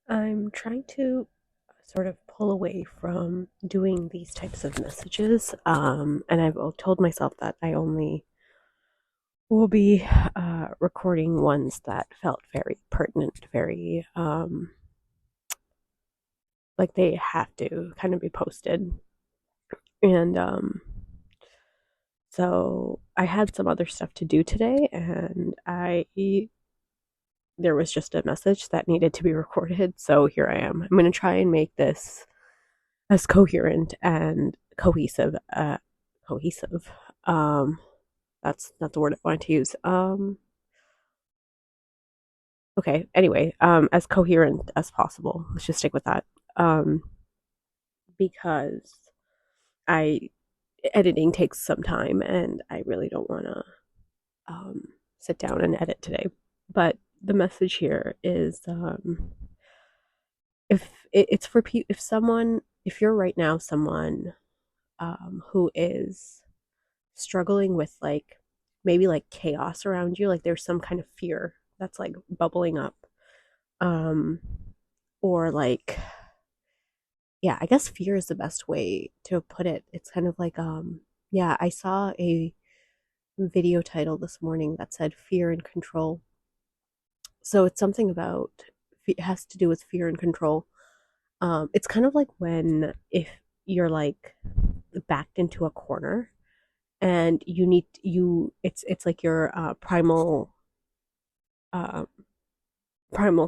I'm trying to sort of pull away from doing these types of messages. And I've told myself that I only will be recording ones that felt very pertinent, very like they have to kind of be posted. And so I had some other stuff to do today, and there was just a message that needed to be recorded. So here I am. I'm going to try and make this as coherent and cohesive. Um, that's not the word I wanted to use. Okay. Anyway, as coherent as possible. Let's just stick with that. Um, because I editing takes some time, and I really don't want to sit down and edit today. But the message here is if it's for people, if you're right now someone who is struggling with like maybe like chaos around you, like there's some kind of fear that's like bubbling up, um or like, yeah, I guess fear is the best way to put it. It's kind of like, yeah, I saw a video title this morning that said fear and control. So it's something about, it has to do with fear and control. It's kind of like when, if you're like backed into a corner and it's like your uh, primal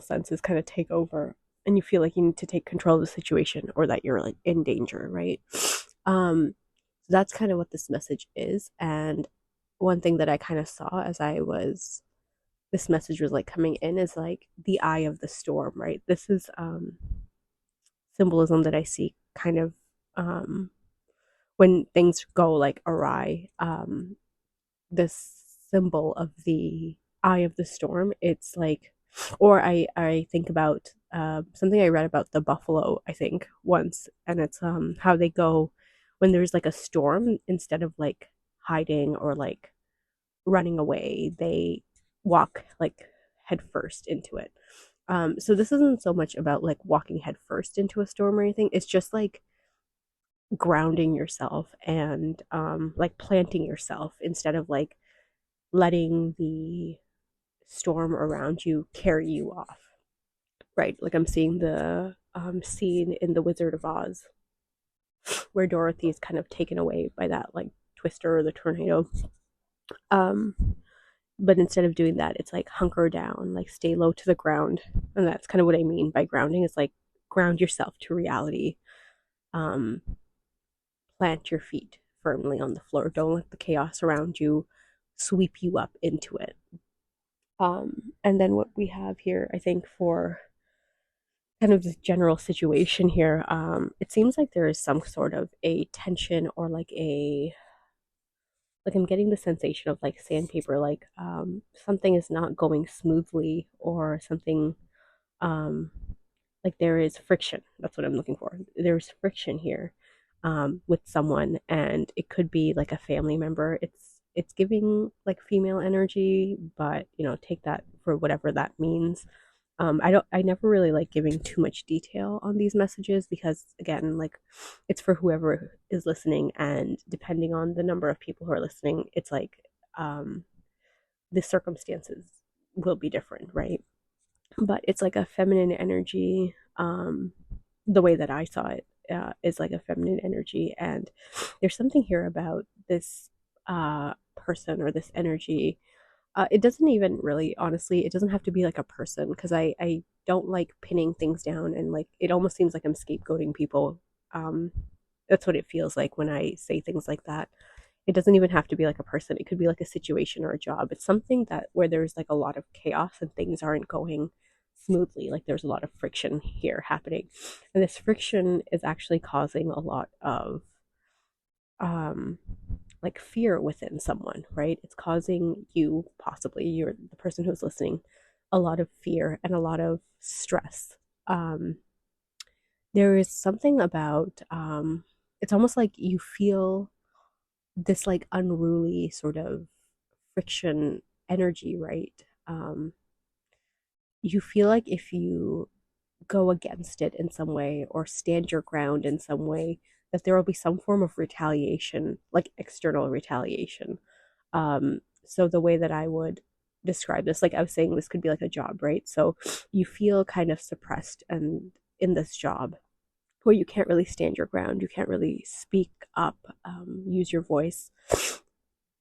senses kind of take over, and you feel like you need to take control of the situation, or that you're like in danger, right? um that's kind of what this message is. And one thing that I kind of saw as I was this message was like coming in is like the eye of the storm, right? This is symbolism that I see kind of um when things go like awry. This symbol of the eye of the storm, it's like, or I think about something I read about the buffalo, I think, once, and it's how they go when there's like a storm. Instead of like hiding or like running away, they walk like head first into it. So this isn't so much about like walking head first into a storm or anything. It's just like grounding yourself and like planting yourself instead of like letting the storm around you carry you off, right? Like I'm seeing the scene in The Wizard of Oz where Dorothy is kind of taken away by that like twister or the tornado. Um, but instead of doing that, it's like hunker down, like stay low to the ground. And that's kind of what I mean by grounding, is like ground yourself to reality. Um, Plant your feet firmly on the floor. Don't let the chaos around you sweep you up into it. And then what we have here, I think, for kind of the general situation here, it seems like there is some sort of a tension, or like I'm getting the sensation of like sandpaper, like something is not going smoothly, or something, um, like there is friction. That's what I'm looking for. There's friction here with someone, and it could be like a family member. It's giving like female energy, but take that for whatever that means. I never really like giving too much detail on these messages, because again, like, it's for whoever is listening, and depending on the number of people who are listening, it's like um the circumstances will be different, right? But it's like a feminine energy. The way that I saw it is like a feminine energy, and there's something here about this person or this energy. It doesn't even really, honestly, it doesn't have to be like a person, because I don't like pinning things down, and like it almost seems like I'm scapegoating people. Um, that's what it feels like when I say things like that. It doesn't even have to be like a person. It could be like a situation or a job. It's something that where there's like a lot of chaos and things aren't going smoothly. Like there's a lot of friction here happening, and this friction is actually causing a lot of um like fear within someone, right? It's causing you, possibly you're the person who's listening, a lot of fear and a lot of stress. um there is something about it's almost like you feel this like unruly sort of friction energy, right? You feel like if you go against it in some way or stand your ground in some way, that there will be some form of retaliation, like external retaliation. So the way that I would describe this, like I was saying, this could be like a job, right? So you feel kind of suppressed and in this job where you can't really stand your ground, you can't really speak up, use your voice,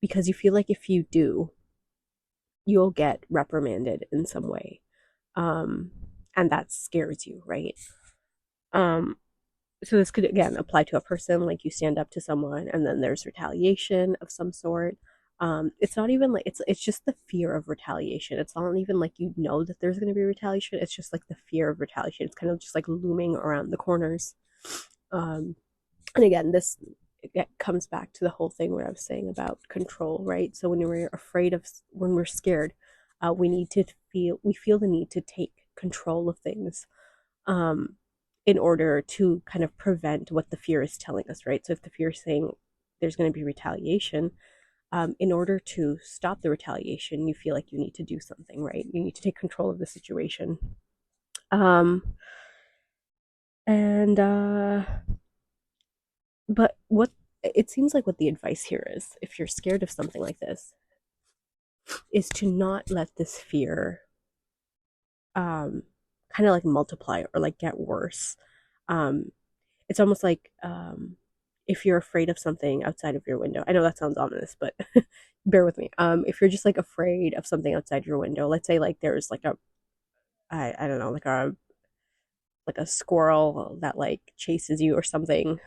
because you feel like if you do, you'll get reprimanded in some way. Um, and that scares you, right? Um, so this could again apply to a person, like you stand up to someone and then there's retaliation of some sort. It's not even like it's just the fear of retaliation. It's not even like you know that there's going to be retaliation. It's just like the fear of retaliation. It's kind of just like looming around the corners. um, and again, this it comes back to the whole thing what I was saying about control, right? So when we're afraid of, when we're scared, we feel the need to take control of things, um, in order to kind of prevent what the fear is telling us, right? So if the fear is saying there's going to be retaliation, in order to stop the retaliation, you feel like you need to do something, right? You need to take control of the situation. Um, and But what it seems like what the advice here is, if you're scared of something like this, is to not let this fear kind of like multiply or like get worse. Um, it's almost like if you're afraid of something outside of your window. I know that sounds ominous, but bear with me. If you're just like afraid of something outside your window, let's say like there's like I don't know, like a squirrel that like chases you or something,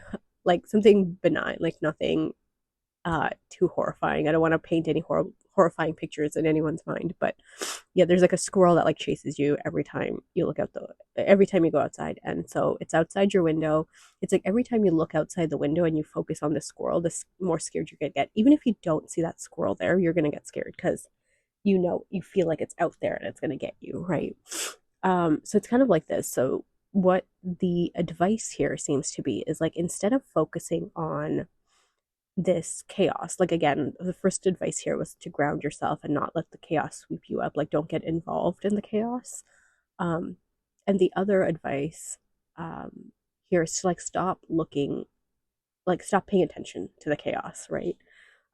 like something benign, like nothing too horrifying. I don't want to paint any horrifying pictures in anyone's mind, but yeah, there's like a squirrel that like chases you every time you go outside, and so it's outside your window. It's like every time you look outside the window and you focus on the squirrel, the more scared you're gonna get. Even if you don't see that squirrel there, you're gonna get scared because you feel like it's out there and it's gonna get you, right? So it's kind of like this. So what the advice here seems to be is like instead of focusing on this chaos. Like again, the first advice here was to ground yourself and not let the chaos sweep you up. Like don't get involved in the chaos. Um, and the other advice here is to like stop paying attention to the chaos, right?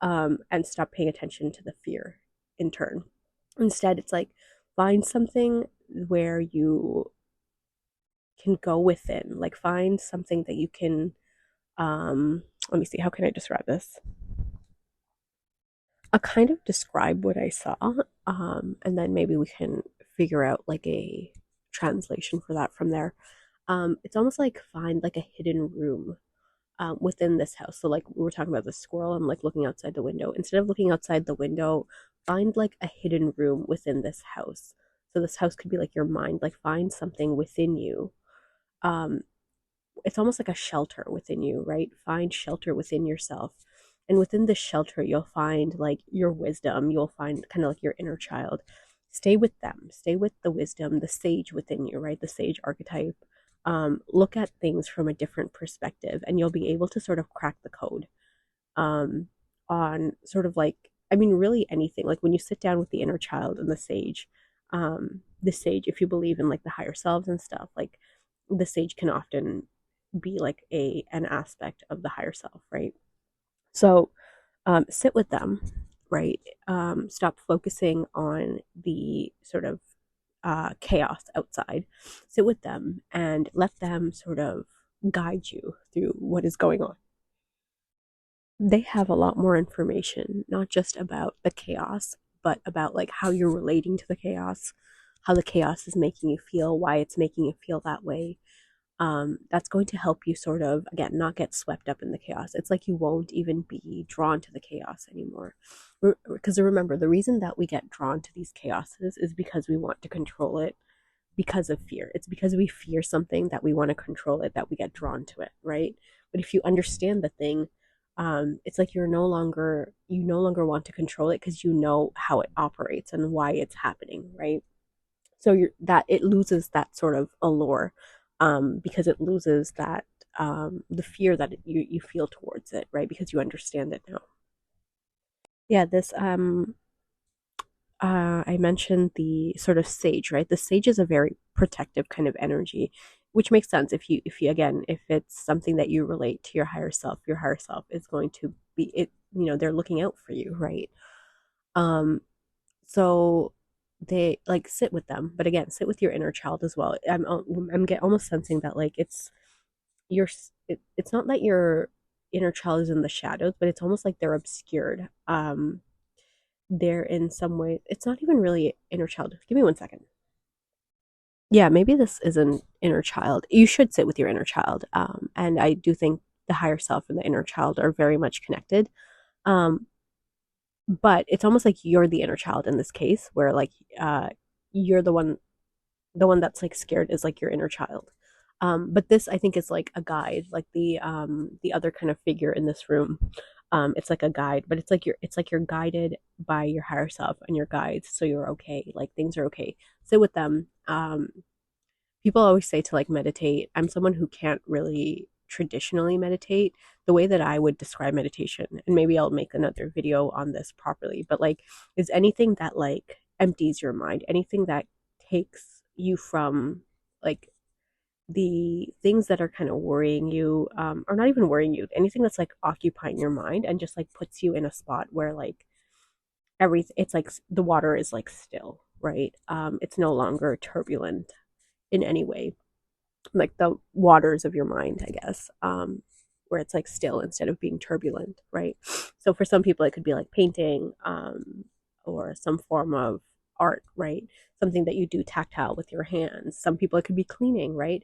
And stop paying attention to the fear in turn. Instead, it's like find something where you can go within. Like find something that you can. Let me see. How can I describe this? I'll kind of describe what I saw, and then maybe we can figure out like a translation for that from there. It's almost like find like a hidden room within this house. So like we were talking about the squirrel, I'm like looking outside the window. Instead of looking outside the window, find like a hidden room within this house. So this house could be like your mind. Like find something within you. Um, it's almost like a shelter within you, right? Find shelter within yourself. And within this shelter, you'll find like your wisdom, you'll find kind of like your inner child. Stay with them, stay with the wisdom, the sage within you, right? The sage archetype. Look at things from a different perspective, and you'll be able to sort of crack the code um, on sort of like, I mean, really anything. Like when you sit down with the inner child and the sage, if you believe in like the higher selves and stuff, like the sage can often be like an aspect of the higher self, right? So sit with them, right? Stop focusing on the sort of chaos outside. Sit with them and let them sort of guide you through what is going on. They have a lot more information, not just about the chaos, but about like how you're relating to the chaos, how the chaos is making you feel, why it's making you feel that way. That's going to help you sort of, again, not get swept up in the chaos. It's like you won't even be drawn to the chaos anymore. Because remember, the reason that we get drawn to these chaoses is because we want to control it because of fear. It's because we fear something that we want to control it that we get drawn to it, right? But if you understand the thing, it's like you no longer want to control it because you know how it operates and why it's happening, right? So that it loses that sort of allure, because it loses that the fear that you feel towards it, right? Because you understand it now. Yeah, this I mentioned the sort of sage, right? The sage is a very protective kind of energy, which makes sense if you again, if it's something that you relate to your higher self is going to be it, they're looking out for you, right? Um, so they like sit with them, but again, sit with your inner child as well. Almost sensing that like it's not that your inner child is in the shadows, but it's almost like they're obscured. They're in some way, it's not even really inner child. Give me 1 second. Yeah, maybe this is an inner child. You should sit with your inner child. And I do think the higher self and the inner child are very much connected. Um, but it's almost like you're the inner child in this case, where like you're the one that's like scared is like your inner child. But this I think is like a guide, like the other kind of figure in this room. It's like a guide, but it's like you're guided by your higher self and your guides, so you're okay. Like things are okay. Sit with them. People always say to like meditate. I'm someone who can't really traditionally meditate the way that I would describe meditation, and maybe I'll make another video on this properly. But like, is anything that like empties your mind, anything that takes you from like the things that are kind of worrying you, or not even worrying you, anything that's like occupying your mind and just like puts you in a spot where like everything, it's like the water is like still, right? It's no longer turbulent in any way, like the waters of your mind, I guess, where it's like still instead of being turbulent, right? So for some people, it could be like painting, or some form of art, right? Something that you do tactile with your hands. Some people, it could be cleaning, right?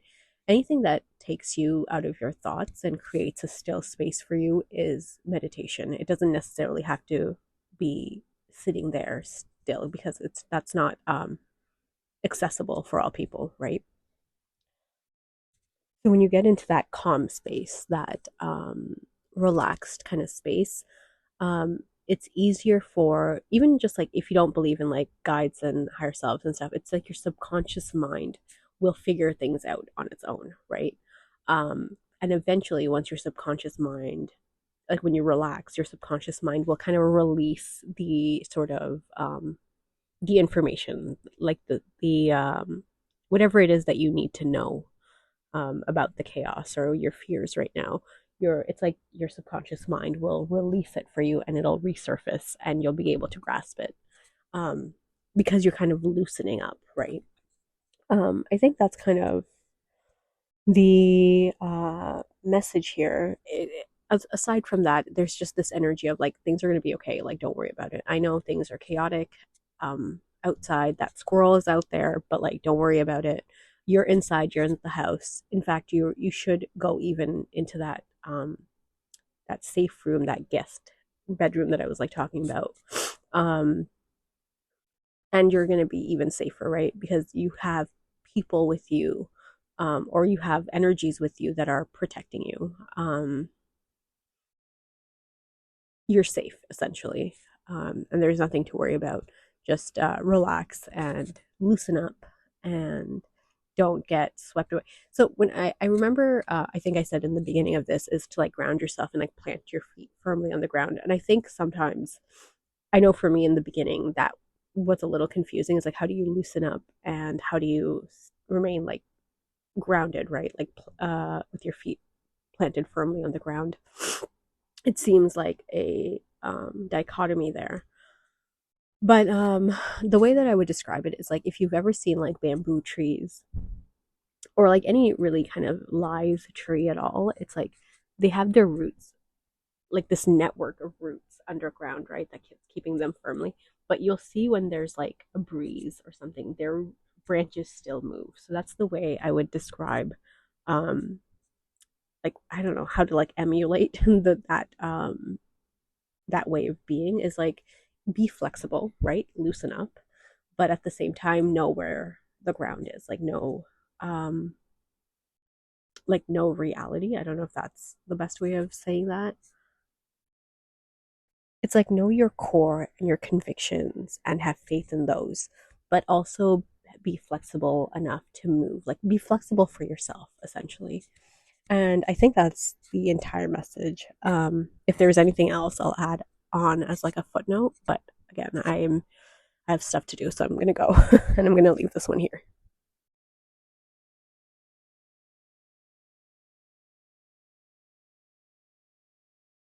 Anything that takes you out of your thoughts and creates a still space for you is meditation. It doesn't necessarily have to be sitting there still, because that's not accessible for all people, right? So when you get into that calm space, that relaxed kind of space, it's easier for even just like if you don't believe in like guides and higher selves and stuff, it's like your subconscious mind will figure things out on its own, right? And eventually, once your subconscious mind, like when you relax, your subconscious mind will kind of release the sort of the information, like the whatever it is that you need to know about the chaos or your fears right now. It's like your subconscious mind will release it for you and it'll resurface and you'll be able to grasp it, um, because you're kind of loosening up, right? I think that's kind of the message here. Aside from that, there's just this energy of like things are going to be okay. Like, don't worry about it. I know things are chaotic outside. That squirrel is out there, but like, don't worry about it. You're inside. You're in the house. In fact, you should go even into that safe room, that guest bedroom that I was like talking about. Um, and you're going to be even safer, right? Because you have people with you, or you have energies with you that are protecting you. You're safe essentially, and there's nothing to worry about. Just relax and loosen up and don't get swept away. So when I remember, I think I said in the beginning of this is to like ground yourself and like plant your feet firmly on the ground. And I think sometimes, I know for me in the beginning that was a little confusing. Is like, how do you loosen up and how do you remain like grounded, right? Like with your feet planted firmly on the ground. It seems like a dichotomy there. But the way that I would describe it is like if you've ever seen like bamboo trees or like any really kind of live tree at all, it's like they have their roots, like this network of roots underground, right? That keeps keeping them firmly. But you'll see when there's like a breeze or something, their branches still move. So that's the way I would describe, um, like I don't know how to like emulate that way of being is like be flexible, right? Loosen up, but at the same time know where the ground is. Um like no reality. I don't know if that's the best way of saying that. It's like know your core and your convictions and have faith in those, but also be flexible enough to move. Like be flexible for yourself, essentially. And I think that's the entire message. If there's anything else, I'll add on as like a footnote. But again, I am I have stuff to do, so I'm gonna go and I'm gonna leave this one here.